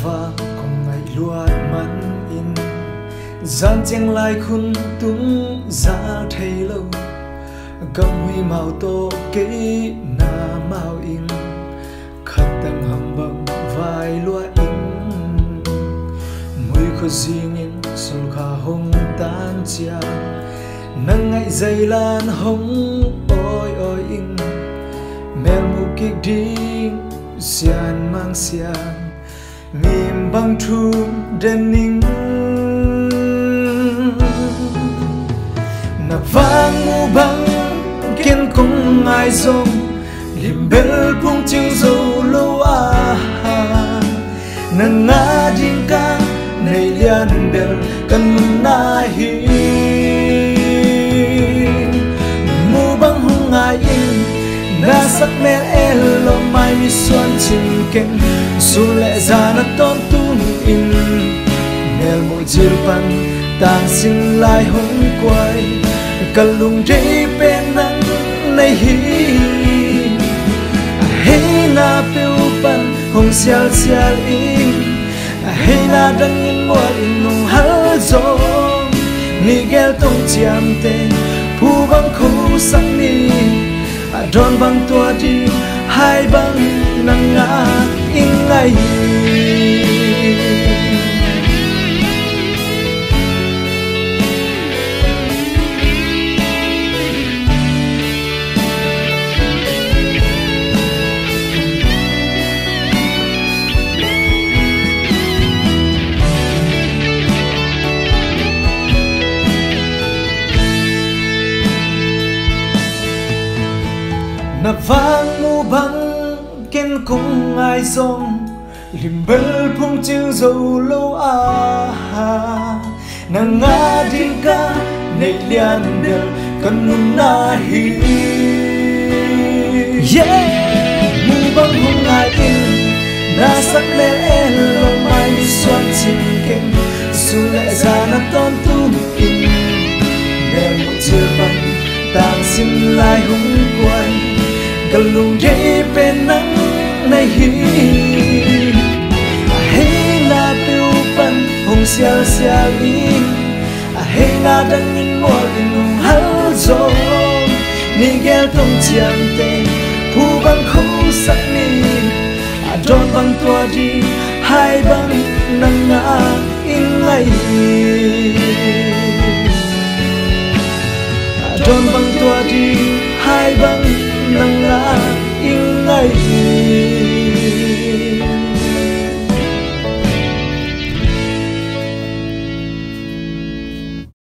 va không ngày luat man in gian cheng lai khun tung za thei lo gam hui mau to ke na mau in khát tang hầm bang vai lua in mui kho jing in sul kha hong tan chia nang ngai dây lan hong oi oi in mel mu kik ding sian mang sian mim bang thu den ning na vang mu bang kiên cùng ai dòng lim bel pung chiu zo lo a nang nga ding ka nei lian bel kan na hi mu bang hung ai in na sắc mel el lo mai mi xuân chim ken su lệ ra na ton tung in mel mo jil pan tang sin lai hong quay kalung dei pen nang nei hi hey na piu pan hong sial sial in hey na dang in mo in nong hal zo ni gel tong chiam te pu bang khu sang ni don bang tua di hai bang nang nga in ngai na vang mu bang ken kung ai song lim bel phung chiu zo lo a na nga ding ka nei lian bel kan nun na hi mu bang hung ai in na sắc mel el lo mai mi xuân chim ken su lệ ra na ton tu in mel mu chiu bang tang xin lai hung quay kalung dei pen nang nei hi hey na piu pan hong sial sial in hey na dang in mo in nong hal zo ni gel tong chiam te pu bang khu sak ni don bang tua di hai bang nang nga in ngai don bang tua di hai bang nang nga in ngai